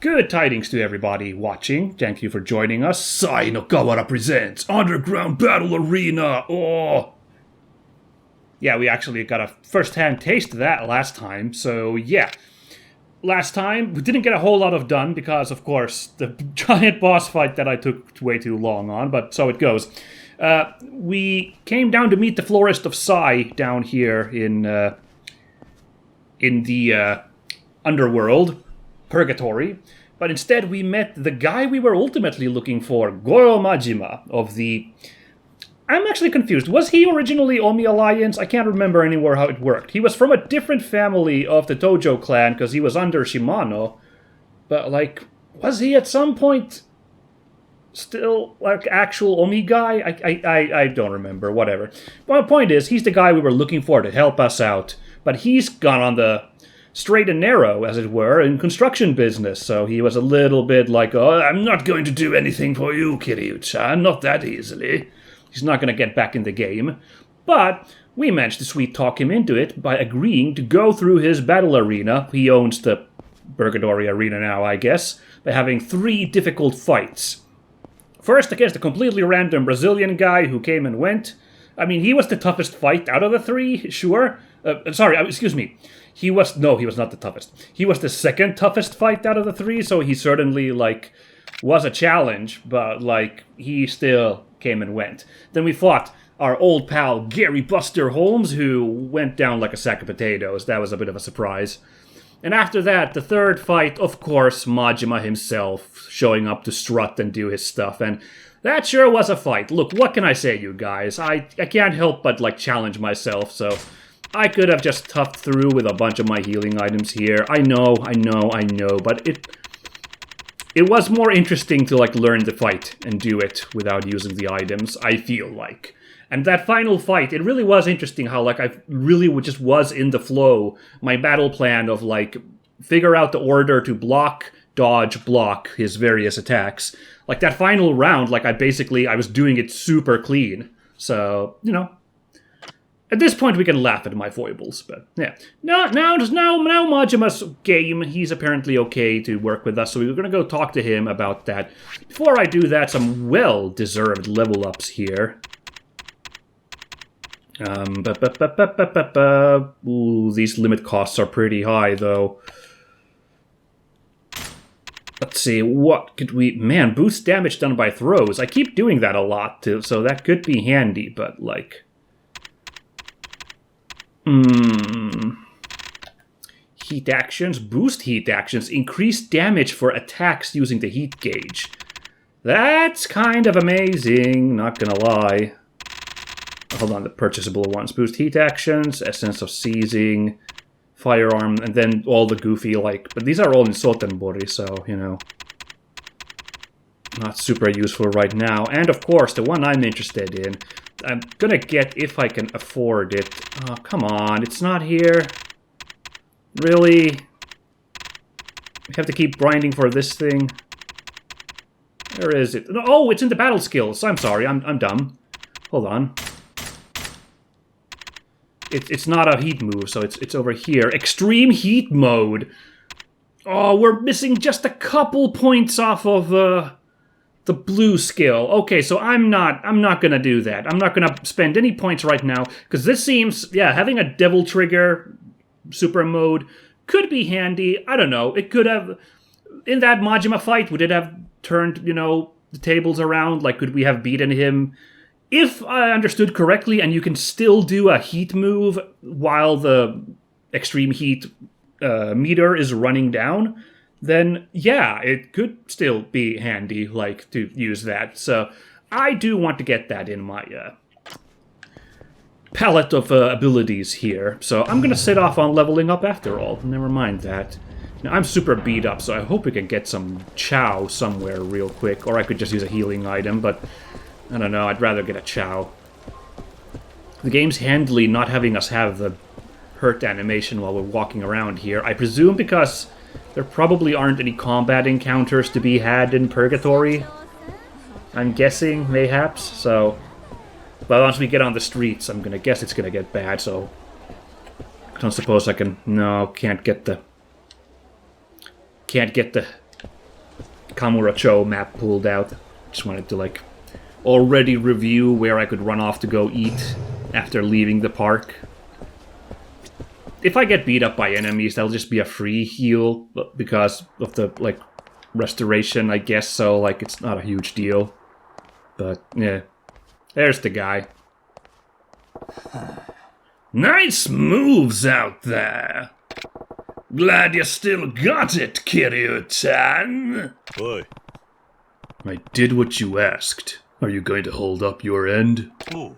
Good tidings to everybody watching. Thank you for joining us. Sai no Kawara presents Underground Battle Arena. Oh! Yeah, we actually got a first-hand taste of that last time, so yeah. Last time, we didn't get a whole lot of done because, of course, the giant boss fight that I took way too long on, but so it goes. We came down to meet the Florist of Sai down here in the underworld, Purgatory, but instead we met the guy we were ultimately looking for, Goro Majima of the... I'm actually confused. Was he originally Omi Alliance? I can't remember anywhere how it worked. He was from a different family of the Tojo Clan because he was under Shimano, but like, was he at some point still like actual Omi guy? I don't remember, whatever. But my point is, he's the guy we were looking for to help us out, but he's gone on the straight and narrow, as it were, in construction business, so he was a little bit like, oh, I'm not going to do anything for you, Kiryu-chan, not that easily. He's not going to get back in the game. But we managed to sweet-talk him into it by agreeing to go through his battle arena. He owns the Purgatory Arena now, I guess, by having 3 difficult fights. First against a completely random Brazilian guy who came and went. I mean, he was the toughest fight out of the 3, sure. Excuse me. He was not the toughest. He was the second toughest fight out of the 3, so he certainly, like, was a challenge, but, like, he still came and went. Then we fought our old pal Gary Buster Holmes, who went down like a sack of potatoes. That was a bit of a surprise. And after that, the third fight, of course, Majima himself showing up to strut and do his stuff, and that sure was a fight. Look, what can I say, you guys? I can't help but, like, challenge myself, so I could have just toughed through with a bunch of my healing items here. I know, but it was more interesting to, like, learn the fight and do it without using the items, I feel like. And that final fight, it really was interesting how, like, I really just was in the flow. My battle plan of, like, figure out the order to block, dodge, block his various attacks. Like, that final round, like, I was doing it super clean. So, you know, at this point we can laugh at my foibles, but yeah. Now Majima's game, he's apparently okay to work with us, so we're gonna go talk to him about that. Before I do that, some well-deserved level ups here. Ooh, these limit costs are pretty high, though. Let's see, what could we... Man, boost damage done by throws. I keep doing that a lot, too, so that could be handy, but, like... Heat actions, boost heat actions, increase damage for attacks using the heat gauge. That's kind of amazing, not gonna lie. Hold on, the purchasable ones. Boost heat actions, essence of seizing, firearm, and then all the goofy, like... But these are all in Sotenbori, so, you know... Not super useful right now. And, of course, the one I'm interested in... I'm gonna get if I can afford it. Oh, come on, it's not here. Really? We have to keep grinding for this thing. Where is it? Oh, it's in the battle skills. I'm sorry, I'm dumb. Hold on. It's not a heat move, so it's over here. Extreme heat mode. Oh, we're missing just a couple points off of the blue skill. Okay, so I'm not gonna do that. I'm not gonna spend any points right now, because this seems, yeah, having a Devil Trigger super mode could be handy. I don't know. It could have, in that Majima fight, would it have turned, you know, the tables around? Like, could we have beaten him? If I understood correctly, and you can still do a heat move while the extreme heat meter is running down, then yeah, it could still be handy, like, to use that. So I do want to get that in my palette of abilities here. So I'm gonna set off on leveling up after all. Never mind that. Now, I'm super beat up, so I hope we can get some chow somewhere real quick. Or I could just use a healing item, but I don't know, I'd rather get a chow. The game's handily not having us have the hurt animation while we're walking around here. I presume because there probably aren't any combat encounters to be had in Purgatory. I'm guessing, mayhaps, so... But once we get on the streets, I'm gonna guess it's gonna get bad, so... I don't suppose I can... No, can't get the Kamurocho map pulled out. Just wanted to, like, already review where I could run off to go eat after leaving the park. If I get beat up by enemies, that'll just be a free heal because of the, like, restoration, I guess, so, like, it's not a huge deal. But, yeah. There's the guy. Nice moves out there. Glad you still got it, Kiryu-chan. Oi. I did what you asked. Are you going to hold up your end? Oh.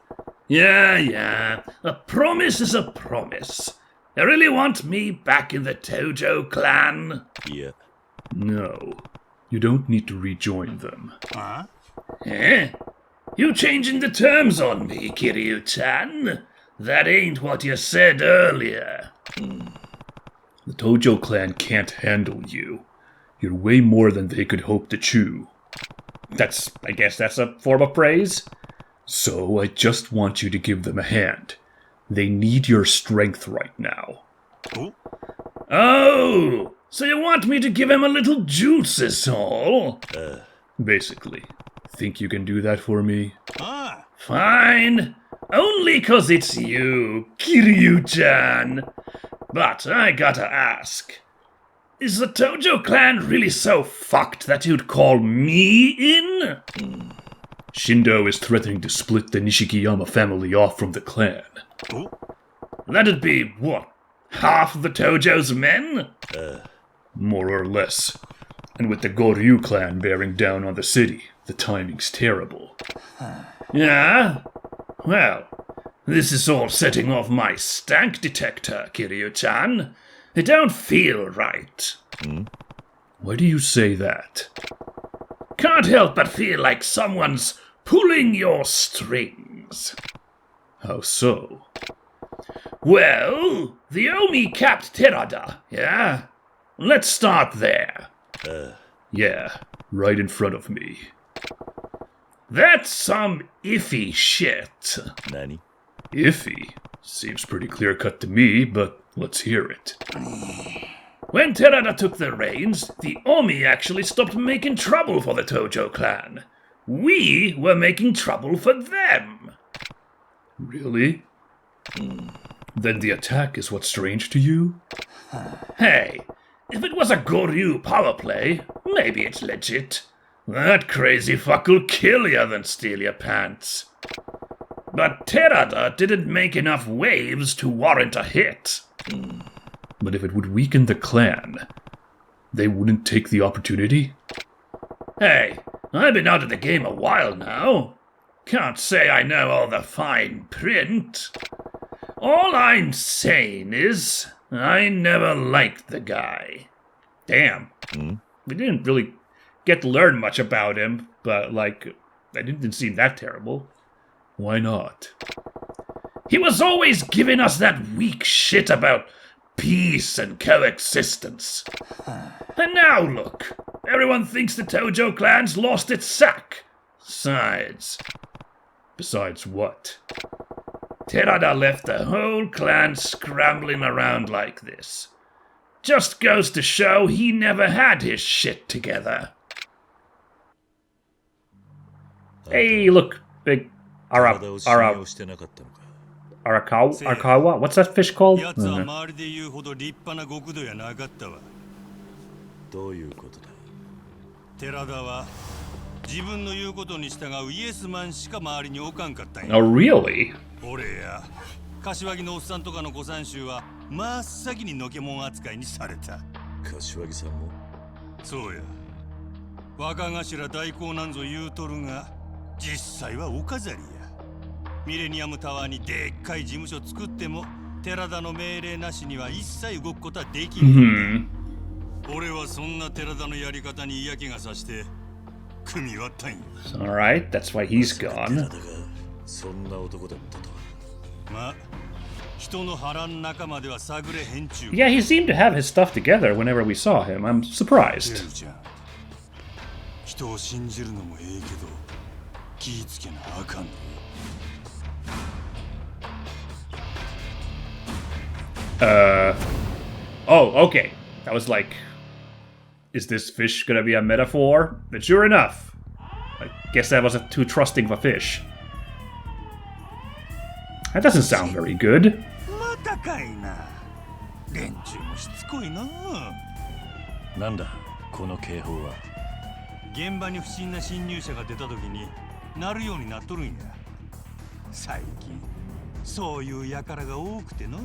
Yeah. A promise is a promise. You really want me back in the Tojo Clan? Yeah. No. You don't need to rejoin them. Huh? Eh? You changing the terms on me, Kiryu-chan? That ain't what you said earlier. The Tojo Clan can't handle you. You're way more than they could hope to chew. I guess that's a form of praise. So I just want you to give them a hand. They need your strength right now. Oh, so you want me to give him a little juice is all? Basically. Think you can do that for me? Fine. Only 'cause it's you, Kiryu-chan. But I gotta ask. Is the Tojo Clan really so fucked that you'd call me in? Shindo is threatening to split the Nishikiyama family off from the clan. That'd be, what, half the Tojo's men? More or less. And with the Goryu clan bearing down on the city, the timing's terrible. Yeah? Well, this is all setting off my stank detector, Kiryu-chan. It don't feel right. Why do you say that? Can't help but feel like someone's pulling your strings. How so? Well, the Omi capped Terada, yeah? Let's start there. Yeah, right in front of me. That's some iffy shit. Nani? Iffy? Seems pretty clear-cut to me, but let's hear it. When Terada took the reins, the Omi actually stopped making trouble for the Tojo Clan. We were making trouble for them. Really? Then the attack is what's strange to you? Hey, if it was a Goryu power play, maybe it's legit. That crazy fuck'll kill you than steal your pants. But Terada didn't make enough waves to warrant a hit. But if it would weaken the clan, they wouldn't take the opportunity? Hey, I've been out of the game a while now. Can't say I know all the fine print. All I'm saying is, I never liked the guy. Damn. We didn't really get to learn much about him, but, like, that didn't seem that terrible. Why not? He was always giving us that weak shit about peace and coexistence. And now look, everyone thinks the Tojo Clan's lost its sack. Besides what? Terada left the whole clan scrambling around like this. Just goes to show he never had his shit together. Hey, look, big Arakawa? What's that fish called? 奴は周りで言うほど立派な極道やなかったわ。どういうことだ。寺田は自分の言うことに従うイエスマンしか周りに置かんかったんや。Oh, really? 俺や柏木のおっさんとかの御三衆は真っ先にのけもん扱いにされた。柏木さんもそうや。若頭代行なんぞ言うとるが、実際はお飾りや。ミレニアムタワーにでっかい事務所作っても寺田の命令なしには一切動くことはできん。俺はそんな寺田のやり方に嫌気がさして組み割ったんや。Alright, that's why he's gone. そんな男だったとは。まあ、人の波乱仲間では探れへんちゅう。Yeah, he seemed to have his stuff together whenever we saw him. I'm surprised. 人を信じるのもええけど、気ぃつけなあかんね。Oh, okay. That was like Is this fish gonna be a metaphor? But sure enough. I guess that wasn't too trusting of a fish. That doesn't sound very good. またかいな。連中もしつこいな。なんだこの警報は。現場に不審な侵入者が出た時に鳴るようになっとるんや。最近そういう輩が多くてな。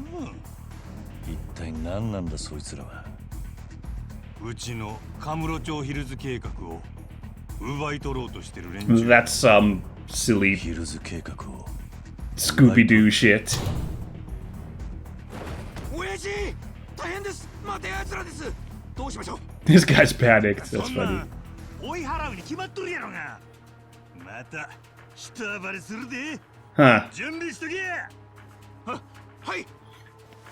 一体何なんだそいつらは。うちのカムロ町ヒルズ計画を奪い取ろうとしてる連中。That's some silly ヒルズ計画を。Scooby-Doo shit. 親父、大変です。待て奴らです。どうしましょう。 This guy's panicked. That's funny. 追い払うに決まっとるやろが。また下暴れするで。Huh. 準備しとけ。は、はい。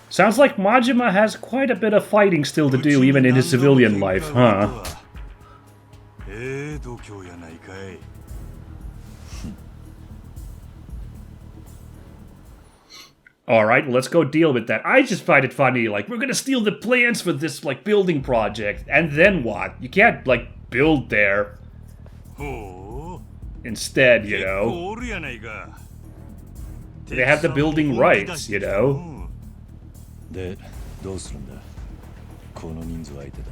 Sounds like Majima has quite a bit of fighting still to do, even in his civilian life, huh? Alright, well, let's go deal with that. I just find it funny, like, we're gonna steal the plans for this, like, building project, and then what? You can't, like, build there. Instead, you know. They have the building rights, you know. で、どうするんだこの人数相手だ。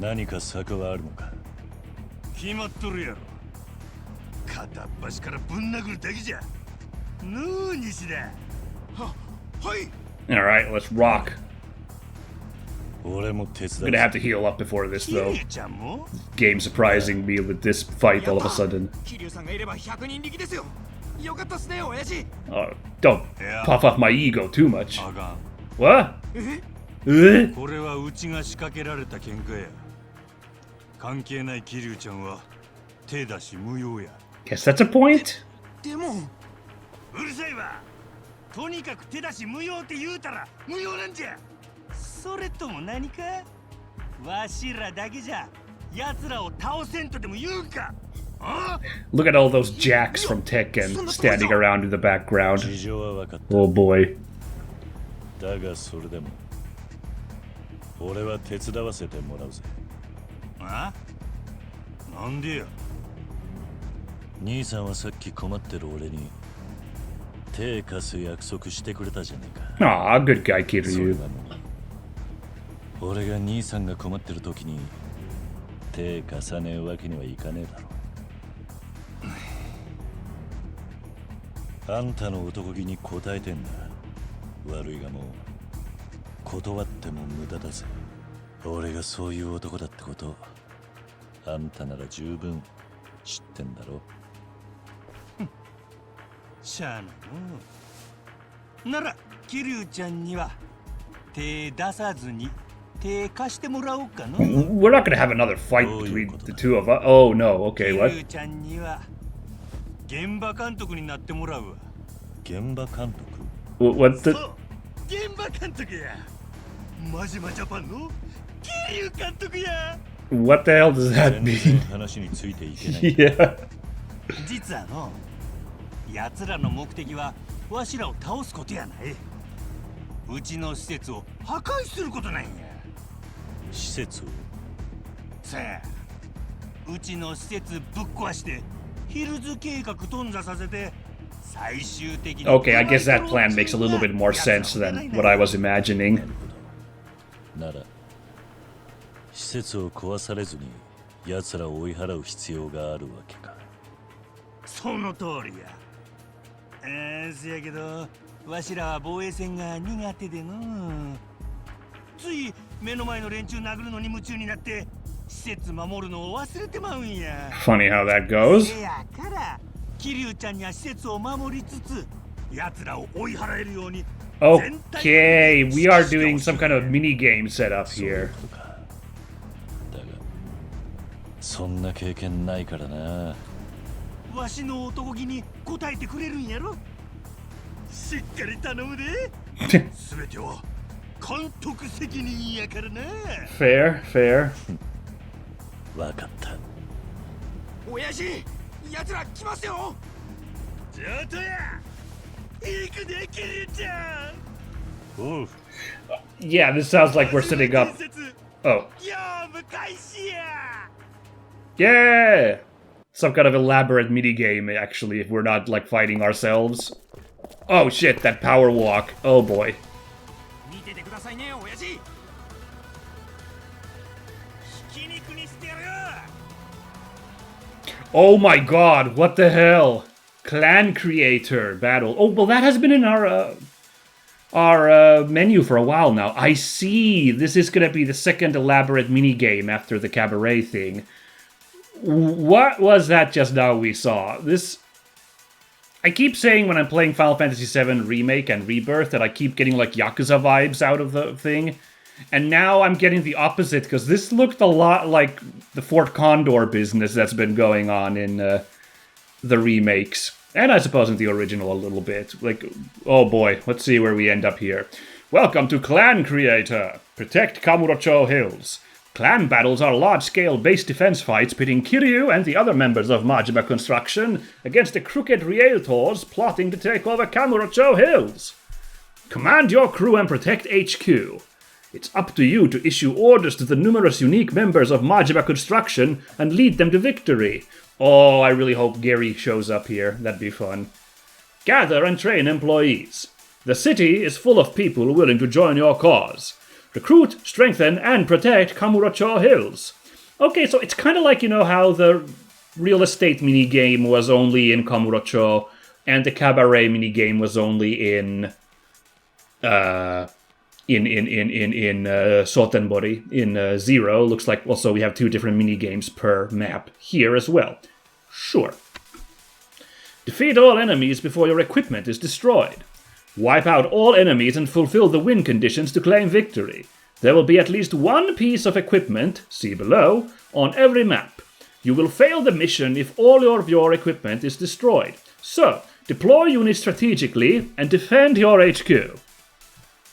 何か策はあるのか。決まっとるやろ。片っ端からぶん殴るだけじゃ。のう、西田。はい。Alright, let's rock. 俺も手伝う。 I'm gonna have to heal up before this, though. Game surprising me with this fight all of a sudden. Oh, don't puff off my ego too much. What? これはうちが仕掛けられた喧嘩や。関係ない桐生ちゃんは手出し無用や。 Guess that's a point? でもうるさいわ。とにかく手出し無用って言うたら無用なんじゃ。それとも何かわしらだけじゃ奴らを倒せんとでも言うか。 Look at all those jacks from Tekken standing around in the background. Oh boy. だがそれでも俺は手伝わせてもらうぜ。あ？なんでや？兄さんはさっき困ってる俺に手貸す約束してくれたじゃねえか。Aw, good guy, Kiryu. 俺が兄さんが困ってる時に手貸さねえわけにはいかねえだろ。あんたの男気に応えてんだ。悪いがもう断っても無駄だぜ。俺がそういう男だってことあんたなら十分知ってんだろ。しゃあないの。なら桐生ちゃんには手出さずに手貸してもらおうかな。 We're not gonna have another fight between the two of us. Oh no, okay, what? 桐生ちゃんには現場監督になってもらうわ。現場監督 What the? 現場監督や。マジマジャパンの桐生監督や。 What the hell does that mean? 話についていけない。Yeah. 実はの奴らの目的はわしらを倒すことやない。うちの施設を破壊することなんや。施設をさあ、うちの施設ぶっ壊してヒルズ計画頓挫させて最終的に Okay, I guess that plan makes a little bit more sense than what I was imagining. なら施設を壊されずに奴らを追い払う必要があるわけか。その通りや。せやけどわしらは防衛戦が苦手での。つい目の前の連中殴るのに夢中になって施設守るのを忘れてまうんや。 Funny how that goes. せやから桐生ちゃんには施設を守りつつ奴らを追い払えるように。 Okay, we are doing some kind of mini game setup here. だがそんな経験ないからな。わしの男気に応えてくれるんやろ。しっかり頼むで。すべては監督責任やからな。Fair, fair. わかった。親父、奴ら来ますよ。ちょっとや。行くで、桐生ちゃん。おう。Yeah, this sounds like we're setting up Oh. Yeah! Some kind of elaborate minigame, actually, if we're not, like, fighting ourselves. Oh shit, that power walk. Oh boy. Oh my god, what the hell? Clan creator battle. Oh, well, that has been in our menu for a while now. I see. This is gonna be the second elaborate minigame after the cabaret thing. What was that just now we saw? This... I keep saying when I'm playing Final Fantasy VII Remake and Rebirth that I keep getting, like, Yakuza vibes out of the thing. And now I'm getting the opposite, because this looked a lot like the Fort Condor business that's been going on in the remakes. And I suppose in the original a little bit. Like, oh boy, let's see where we end up here. Welcome to Clan Creator. Protect Kamurocho Hills. Clan battles are large-scale base defense fights pitting Kiryu and the other members of Majima Construction against the crooked realtors plotting to take over Kamurocho Hills. Command your crew and protect HQ. It's up to you to issue orders to the numerous unique members of Majima Construction and lead them to victory. Oh, I really hope Gary shows up here. That'd be fun. Gather and train employees. The city is full of people willing to join your cause. Recruit, strengthen, and protect Kamurocho Hills. Okay, so it's kind of like, you know, how the real estate minigame was only in Kamurocho, and the cabaret minigame was only in Sotenbori, in Zero. Looks like also we have 2 different minigames per map here as well. Sure. Defeat all enemies before your equipment is destroyed. Wipe out all enemies and fulfill the win conditions to claim victory. There will be at least 1 piece of equipment, see below, on every map. You will fail the mission if all of your equipment is destroyed. So, deploy units strategically and defend your HQ.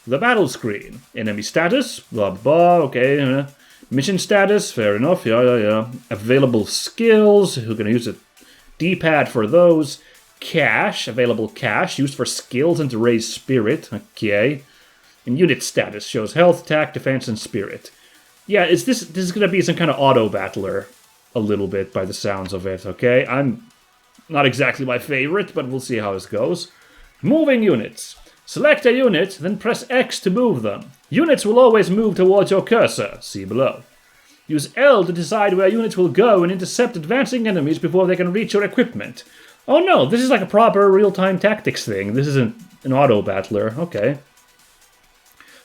The battle screen. Enemy status, blah blah, okay. Mission status, fair enough, yeah. Available skills, we're gonna use a D-pad for those. Cash, available cash, used for skills and to raise spirit, okay. And unit status shows health, attack, defense, and spirit. Yeah, this is gonna be some kind of auto-battler a little bit by the sounds of it, okay. I'm not exactly my favorite, but we'll see how this goes. Moving units. Select a unit, then press X to move them. Units will always move towards your cursor, see below. Use L to decide where units will go and intercept advancing enemies before they can reach your equipment. Oh no, this is like a proper real-time tactics thing. This isn't an auto-battler, okay.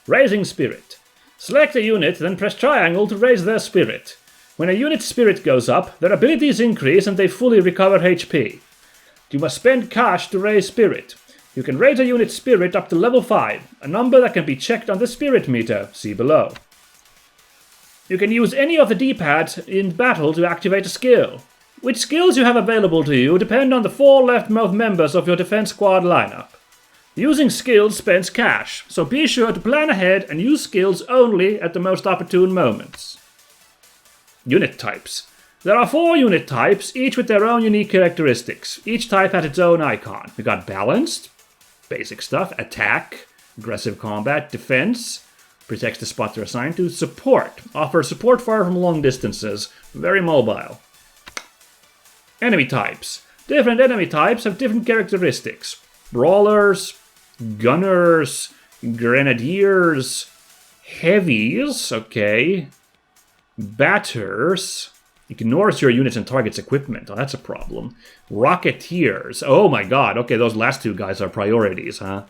Raising spirit. Select a unit, then press triangle to raise their spirit. When a unit's spirit goes up, their abilities increase and they fully recover HP. You must spend cash to raise spirit. You can raise a unit's spirit up to level 5, a number that can be checked on the spirit meter, see below. You can use any of the D-pads in battle to activate a skill. Which skills you have available to you depend on the 4 leftmost members of your defense squad lineup. Using skills spends cash, so be sure to plan ahead and use skills only at the most opportune moments. Unit types. There are 4 unit types, each with their own unique characteristics. Each type has its own icon. We got balanced, basic stuff, attack, aggressive combat, defense, protects the spot they're assigned to, support, offers support far from long distances, very mobile. Enemy types. Different enemy types have different characteristics. Brawlers, gunners, grenadiers, heavies, okay, batters, ignores your units and targets equipment. Oh, that's a problem. Rocketeers. Oh my god, okay, those last 2 guys are priorities, huh?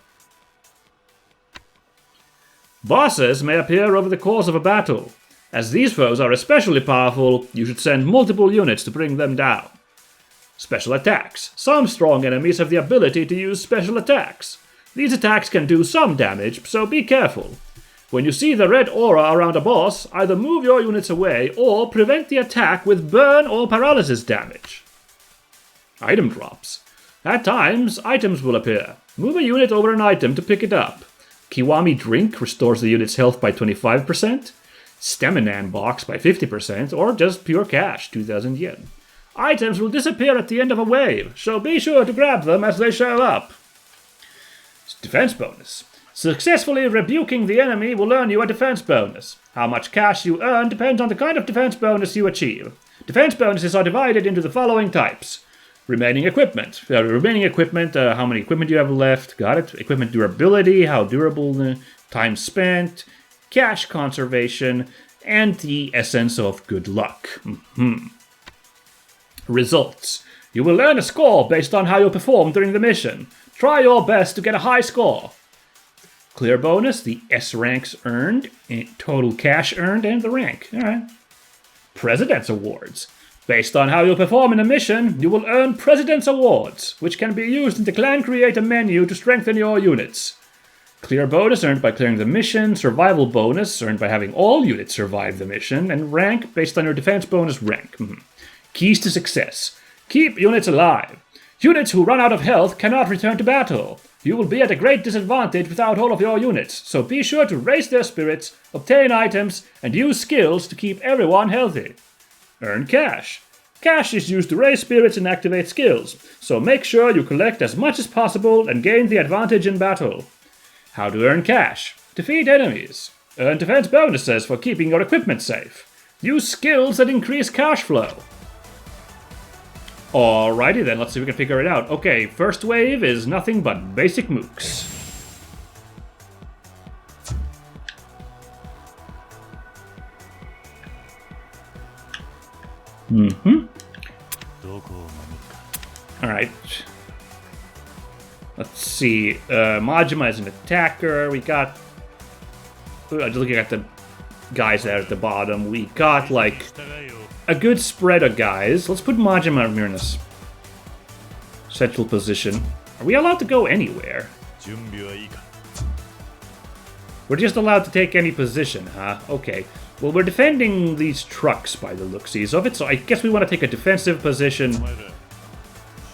Bosses may appear over the course of a battle. As these foes are especially powerful, you should send multiple units to bring them down. Special attacks. Some strong enemies have the ability to use special attacks. These attacks can do some damage, so be careful. When you see the red aura around a boss, either move your units away or prevent the attack with burn or paralysis damage. Item drops. At times, items will appear. Move a unit over an item to pick it up. Kiwami Drink restores the unit's health by 25%, Staminan Box by 50%, or just pure cash, 2,000 yen. Items will disappear at the end of a wave, so be sure to grab them as they show up. Defense bonus. Successfully rebuking the enemy will earn you a defense bonus. How much cash you earn depends on the kind of defense bonus you achieve. Defense bonuses are divided into the following types. Remaining equipment. How many equipment you have left. Got it. Equipment durability, how durable, time spent, cash conservation, and the essence of good luck. Results. You will earn a score based on how you perform during the mission. Try your best to get a high score. Clear bonus, the S ranks earned, total cash earned, and the rank. Alright. President's Awards. Based on how you perform in a mission, you will earn President's Awards, which can be used in the Clan Creator menu to strengthen your units. Clear bonus earned by clearing the mission, survival bonus earned by having all units survive the mission, and rank based on your defense bonus rank. Keys to success. Keep units alive. Units who run out of health cannot return to battle. You will be at a great disadvantage without all of your units, so be sure to raise their spirits, obtain items, and use skills to keep everyone healthy. Earn cash. Cash is used to raise spirits and activate skills, so make sure you collect as much as possible and gain the advantage in battle. How to earn cash. Defeat enemies. Earn defense bonuses for keeping your equipment safe. Use skills that increase cash flow. Alrighty then, let's see if we can figure it out. Okay, first wave is nothing but basic mooks. Alright. Let's see. Majima is an attacker. We got... just looking at the guys there at the bottom. We got, like, a good spread of guys. Let's put Majima here in this central position. Are we allowed to go anywhere? We're just allowed to take any position, huh? Okay. Well, we're defending these trucks by the looksies of it, so I guess we want to take a defensive position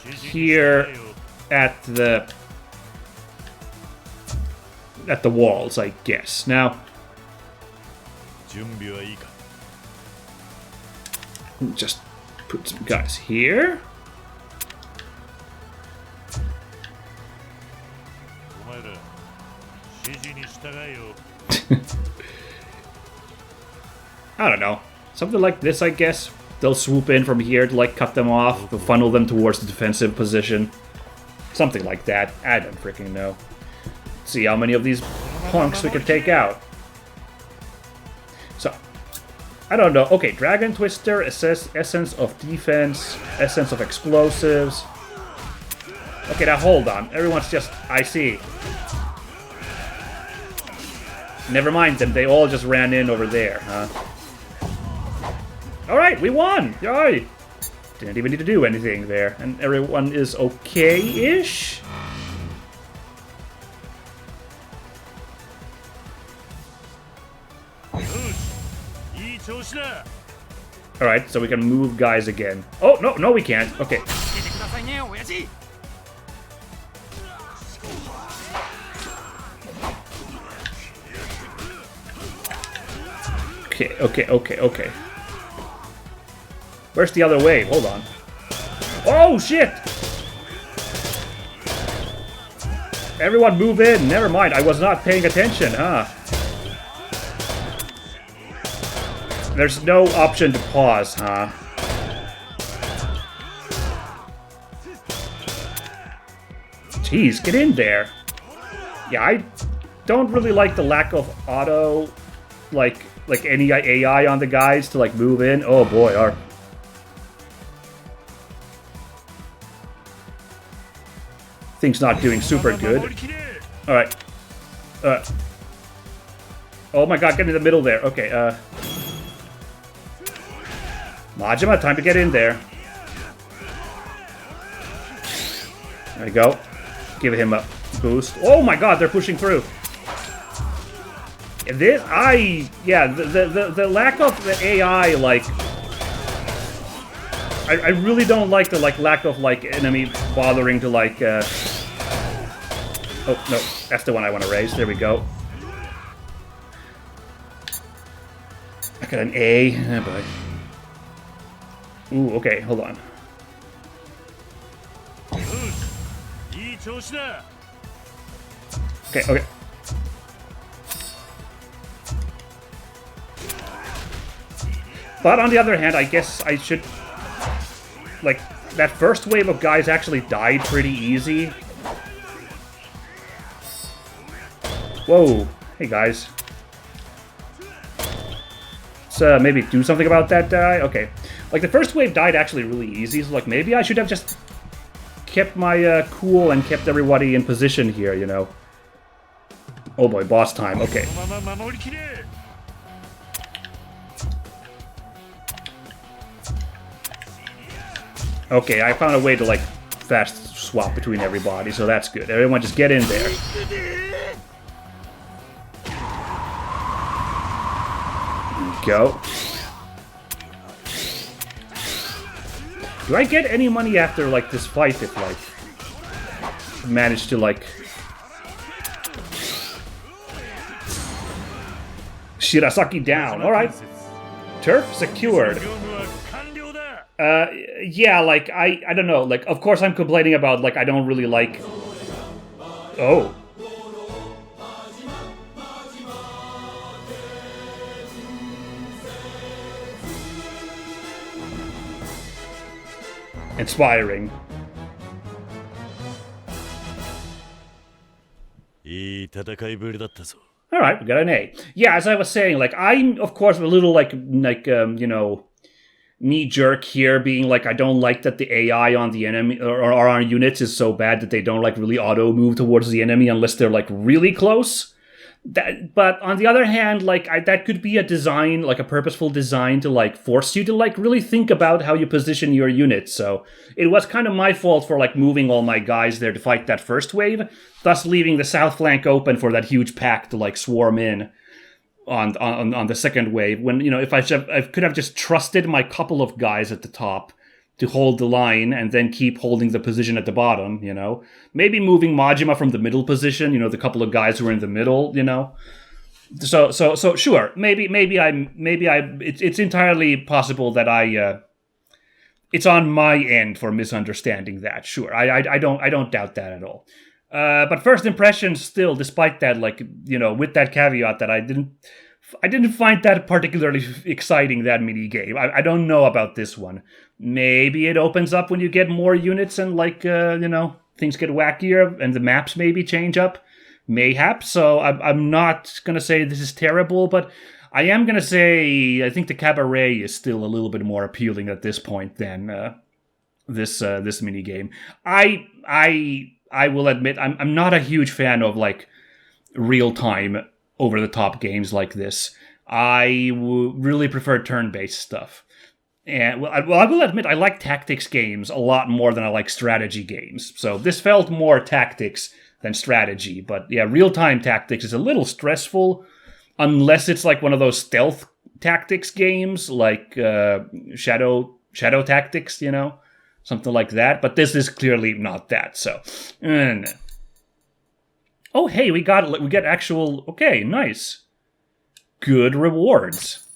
here at the walls, I guess. Now, just put some guys here. I don't know. Something like this, I guess. They'll swoop in from here to, like, cut them off, to funnel them towards the defensive position. Something like that. I don't freaking know. Let's see how many of these punks we can take out. So, I don't know. Okay, Dragon Twister, Essence of Defense, Essence of Explosives. Okay, now hold on. Everyone's just... I see. Never mind them. They all just ran in over there, huh? Alright, we won! Yay! Didn't even need to do anything there. And everyone is okay-ish? Alright, so we can move guys again. Oh, no, we can't. Okay. Okay. Where's the other wave? Hold on. Oh, shit! Everyone move in. Never mind, I was not paying attention, huh? There's no option to pause, huh? Jeez, get in there. Yeah, I don't really like the lack of auto, like any AI on the guys to, like, move in. Oh, boy, our... thing's not doing super good. Alright. Oh my god, get in the middle there. Okay, Majima, time to get in there. There we go. Give him a boost. Oh my god, they're pushing through. This, the lack of the AI, like... I really don't like the, like, lack of, like, enemy bothering to, like, Oh, no, that's the one I want to raise. There we go. I got an A. Oh, boy. Ooh, okay, hold on. Okay. But on the other hand, I guess I should... Like, that first wave of guys actually died pretty easy. Whoa. Hey, guys. Let's maybe do something about that guy. Okay. Like, the first wave died actually really easy, so, like, maybe I should have just kept my cool and kept everybody in position here, you know. Oh boy, boss time. Okay. Okay, I found a way to, like, fast swap between everybody, so that's good. Everyone just get in there. Go. Do I get any money after, like, this fight if, like, manage to, like... Shirasaki down. Alright. Turf secured. Yeah, like, I don't know. Like, of course I'm complaining about, like, I don't really like... Oh. Inspiring. Alright, we got an A. Yeah, as I was saying, like, I'm, of course, a little, you know, knee-jerk here, being like, I don't like that the AI on the enemy, or on units is so bad that they don't, like, really auto-move towards the enemy unless they're, like, really close. But on the other hand, like, that could be a design, like a purposeful design to, like, force you to, like, really think about how you position your units. So it was kind of my fault for, like, moving all my guys there to fight that first wave, thus leaving the south flank open for that huge pack to, like, swarm in on the second wave. When, you know, if I could have just trusted my couple of guys at the top to hold the line and then keep holding the position at the bottom, you know. Maybe moving Majima from the middle position, you know, the couple of guys who are in the middle, you know. So sure, maybe it's entirely possible that it's on my end for misunderstanding that. Sure, I don't doubt that at all. But first impressions still, despite that, like, you know, with that caveat that I didn't find that particularly exciting, that mini game. I don't know about this one. Maybe it opens up when you get more units and, like, you know, things get wackier and the maps maybe change up. Mayhaps. So I'm not going to say this is terrible, but I am going to say I think the cabaret is still a little bit more appealing at this point than this mini game. I will admit I'm not a huge fan of, like, real-time over-the-top games like this. I really prefer turn-based stuff. And I will admit I like tactics games a lot more than I like strategy games. So this felt more tactics than strategy. But yeah, real-time tactics is a little stressful, unless it's like one of those stealth tactics games, like Shadow Tactics, you know? Something like that. But this is clearly not that, so... Oh, hey, we get actual... Okay, nice. Good rewards.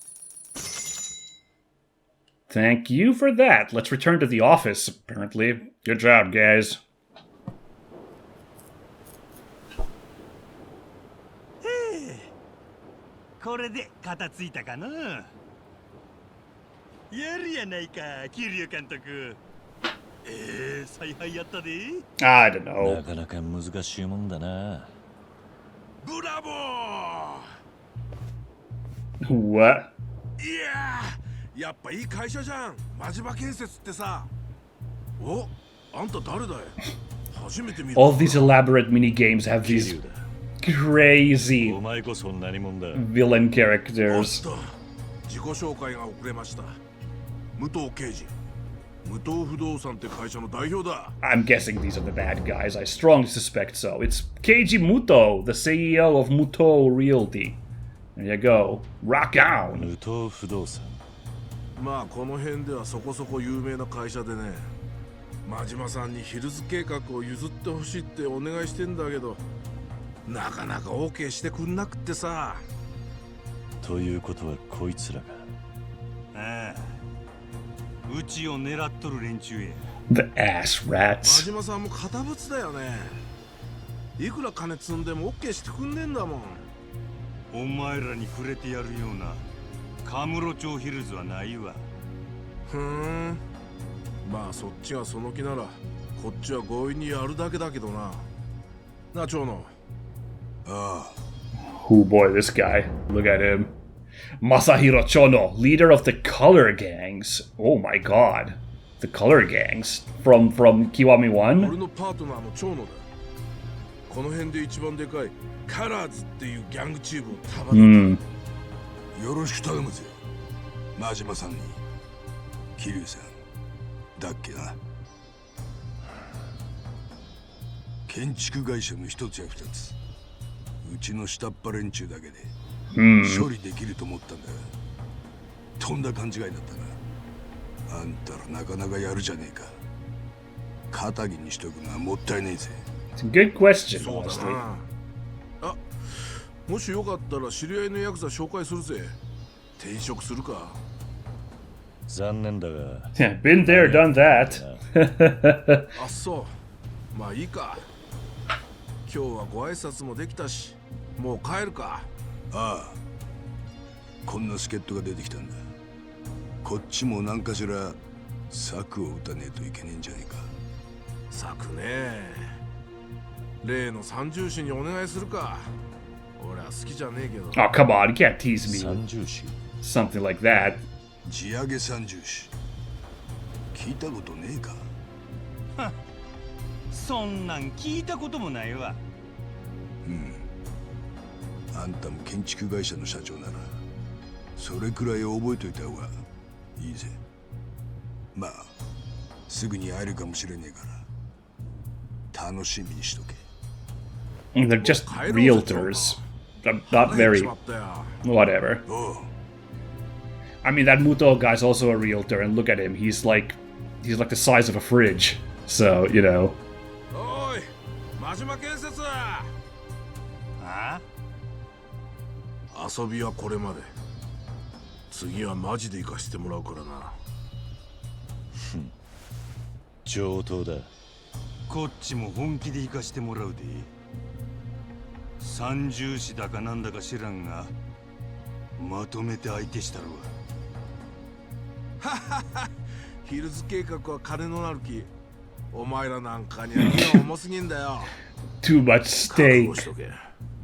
Thank you for that. Let's return to the office, apparently. Good job, guys. Hey! これで片付いたかな? やるやないか、Kiryu監督。采配やったで。I don't know. なかなか難しいもんだな。ブラボー。What? いやー、やっぱいい会社じゃん。真島建設ってさ。お、あんた誰だい？初めて見る。All these elaborate mini games have these crazy お前こそ何者だ。villain characters. 自己紹介が遅れました。武藤刑事。武藤不動産って会社の代表だ。I'm guessing these are the bad guys. I strongly suspect so. It's Keiji Muto, the CEO of Muto Realty. There you go. Rock on. 武藤不動産。まあこの辺ではそこそこ有名な会社でね。真島さんにヒルズ計画を譲ってほしいってお願いしてんだけど、なかなか OK してくんなくってさ。ということはこいつらが。ああ。うちを狙っとる連中や。The ass rats. 真島さんも堅物だよね。いくら金積んでも OK してくんねえんだもん。お前らにくれてやるようなカムロ町ヒルズはないわ。ふーん。まあそっちがその気ならこっちは強引にやるだけだけどな。な、長野。ああ。 Oh boy, this guy. Look at him. Masahiro Chono, leader of the color gangs. Oh my god. The color gangs from Kiwami 俺 1? のパートナーの長野だ。この辺で一番でかいカラーズっていうギャングチームを束ねた。よろしく頼むぜ。真島さんに。桐生さん。だっけな。建築会社の一つや二つ。うちの下っ端連中だけで処理できると思ったんだ。とんだ勘違いだったな。あんたらなかなかやるじゃねえか。肩着にしとくのはもったいねえぜ。It's a good question, そうだ honestly. な。あ、もしよかったら知り合いのヤクザ紹介するぜ。転職するか。残念だが。Yeah, been there, done that. あ、そう。まあいいか。今日はご挨拶もできたし、もう帰るか。ああ。こんな助っ人が出てきたんだ。こっちも何かしら策を打たねえといけねえんじゃねえか。策ね。例の三重士にお願いするか。俺は好きじゃねえけど。 Oh, come on, you can't tease me. 三重視 Something like that. 地上げ三重士。聞いたことねえか。そんなん聞いたこともないわ。あんたも建築会社の社長ならそれくらい覚えといた方がいいぜ。まあすぐに会えるかもしれねえから楽しみにしとけ。 They're just realtors. Not very. しまったよ。 Whatever. おう。 I mean, that Muto guy's also a realtor, and look at him. He's like the size of a fridge. So, you know. おい、真島建設。あ遊びはこれまで。次はマジで行かしてもらうからな。上等だ。こっちも本気で行かしてもらうで。三重士だかなんだか知らんがまとめて相手したるわ。ヒルズ計画は金のなる木。お前らなんかには荷が重すぎんだよ。 Too much 覚 steak. 悟しとけ。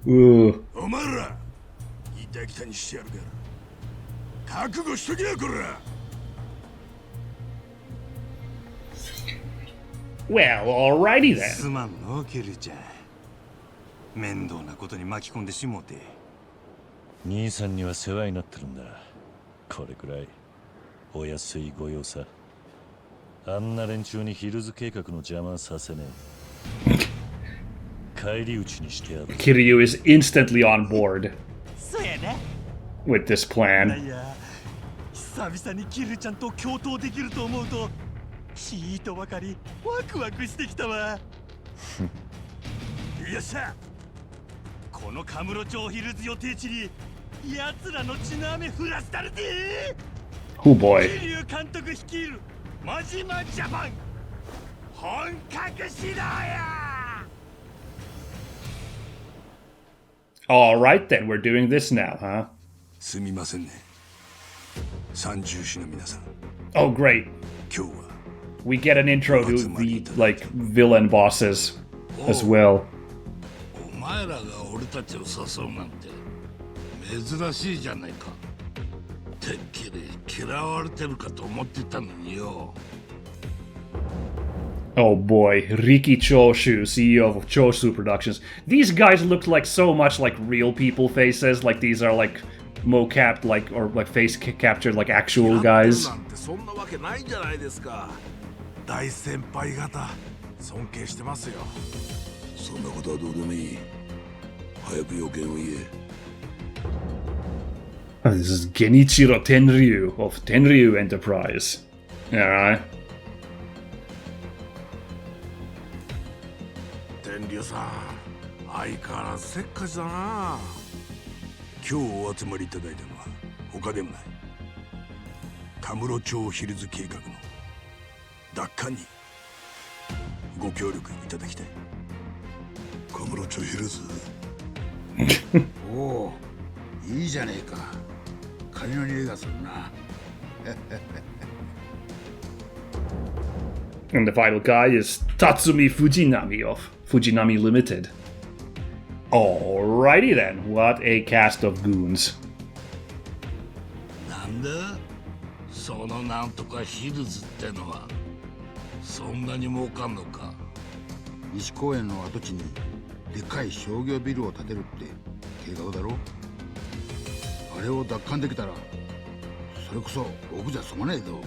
Ooh. お前ら板北にしてやるから覚悟しとけやこら。 Well, alrighty す then. まんのケルちゃん。面倒なことに巻き込んでしもて。兄さんには世話になってるんだ。これくらいお安いご用さ。あんな連中にヒルズ計画の邪魔させねえ。帰り討ちにしてやる。 Kiryu is instantly on board そうやな。 with this い plan. や、久々にキルちゃんと共闘できると思うと、いいとばかりワクワクしてきたわ。よっしゃ。このカムロ町ヒルズ予定地に奴らの血の雨降らせたるで。 Oh boy. 桐生監督率いるマジマジャパン本格始動や。 Alright then, we're doing this now, huh? すみませんね三重士の皆さん。 Oh great. 今日は We get an intro to the like villain bosses as well. お前らが俺たちを誘うなんて珍しいじゃないか。てっきり嫌われてるかと思ってたのによ。 Oh boy, Riki Choshu, CEO of Choshu Productions. These guys look like so much like real people faces. Like these are like mocapped, like or like face captured, like actual guys. なんてそんなわけないじゃないですか。大先輩方、尊敬してますよ。そんなことはどうでもいい。早く予見を言え。 This is Genichiro Tenryu of Tenryu Enterprise. Alright. 天竜さん、相変わらずせっかちだな。今日お集まりいただいたのは他でもないカムロ町ヒルズ計画の奪還にご協力いただきたい。カムロ町ヒルズおお、いいじゃねえか。金の匂いがするな。And the final guy is Tatsumi Fujinami of Fujinami Limited. Alrighty then, what a cast of goons. なんだそのなんとかヒルズってのはそんなに儲かんのか。西公園の跡地にでかい商業ビルを建てるって計画だろ。あれを奪還できたらそれこそ僕じゃ済まないぞ。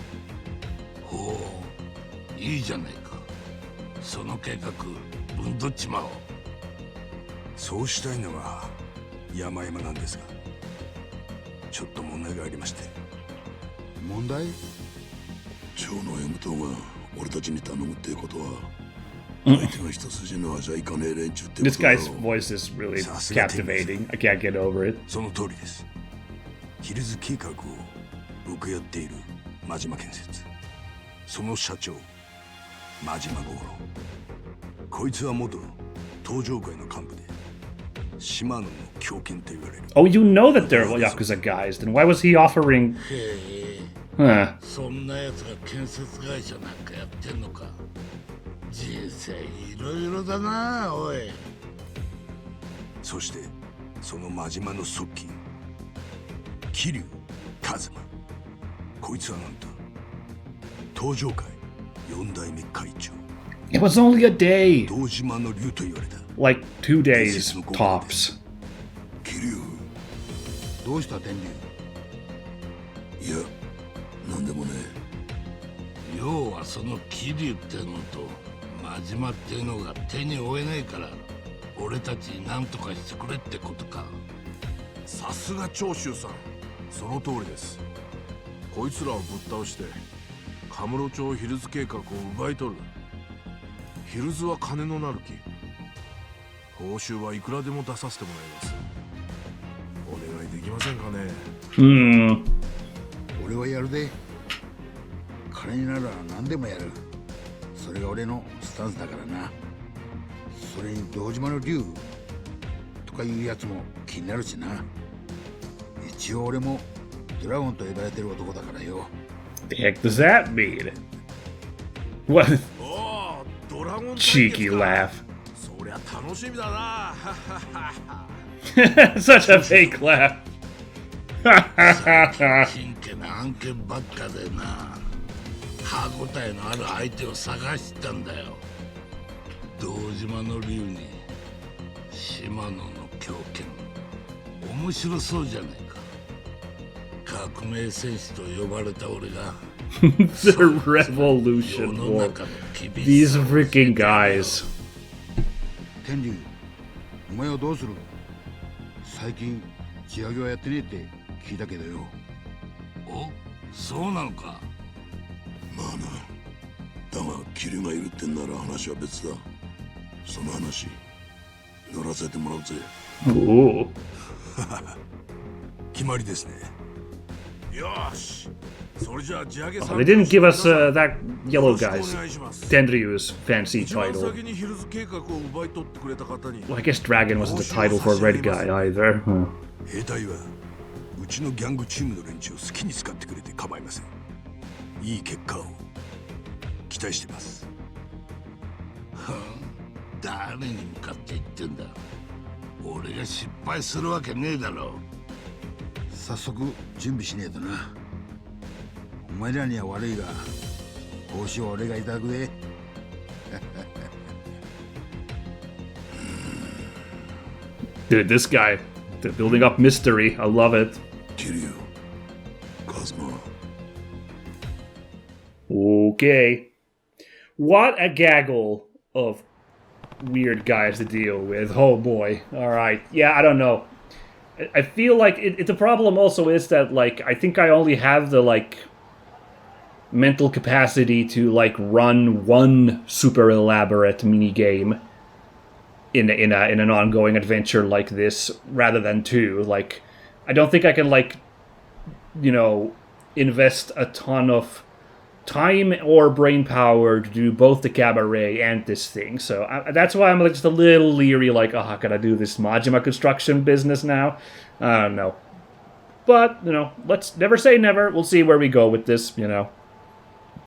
ほう、いいじゃないか。その計画ぶんどっちまおう。そうしたいのは山々なんですが、ちょっと問題がありまして。問題？長の M 党が俺たちに頼むっていうことは、相手が一筋縄じゃいかねえ連中ってこと This だろ guy's う。 voice is really captivating. I can't get over it. その通りです。ヒルズ計画を僕やっている真島建設、その社長真島五郎、こいつは元東上会の幹部で島野の狂犬と言われる。 Oh, you know that they're Yakuza guys. Then why was he offering... へえ、 Huh. そんな奴が建設会社なんかやってんのか。人生いろいろだな、おい。そしてその真島の側近桐生一馬、こいつはなんと東上会4代目会長、 It was only a day. 堂島の竜と言われた。 Like 2 days, tops. 桐生、どうした天竜？いや、なんでもね。要はその桐生ってのと真島ってのが手に負えないから俺たちに何とかしてくれってことか。さすが長州さん、その通りです。こいつらをぶっ倒してカムロ町ヒルズ計画を奪い取る。ヒルズは金のなる木、報酬はいくらでも出させてもらいます。お願いできませんかね。Hmm. 俺はやるで。金になら何でもやる。それが俺のスタンスだからな。それに堂島の竜とかいうやつも気になるしな。一応俺もドラゴンと呼ばれてる男だからよ。The heck does that mean? What? おお、ドラゴン対決 Cheeky か。 laugh. そりゃ楽しみだな。 Such a fake laugh. 真剣な案件ばっかでな。歯応えのある相手を探したんだよ。堂島の竜に島野の狂犬、面白そうじゃないか。革命戦士と呼ばれた俺が The Revolution 世の War. 中の厳し These さを freaking guys. 天竜、お前はどうする？最近地上げはやってねえって聞いたけどよ。お、そうなのか。まあな。だが桐生がいるってんなら話は別だ。その話乗らせてもらうぜ。 Ooh. 決まりですね。よし、それじゃあ地上げ Oh, they didn't give us that yellow guy's Tenryu's fancy 一番 title. 先にヒルズ計画を奪い取ってくれた方に Well, I guess Dragon wasn't the title for a red guy either. Huh. 兵隊はうちのギャングチームの連中を好きに使ってくれて構いません。いい結果を期待してます。誰に向かって言ってんだ。俺が失敗するわけねえだろ。早速準備しねえとな。お前らには悪いが報酬は俺がいただくで。Dude, this guy. They're building up mystery. I love it. Kiryu, Cosmo. Okay. What a gaggle of weird guys to deal with. Oh boy. Alright. Yeah, I don't know. I feel like the problem also is that, like, I think I only have the, like, mental capacity to, like, run one super elaborate mini game in an ongoing adventure like this, rather than two. Like, I don't think I can, like, you know, invest a ton of time or brain power to do both the cabaret and this thing. So that's why I'm like just a little leery, like, oh, can I do this Majima construction business now? I don't know. But, let's never say never. We'll see where we go with this,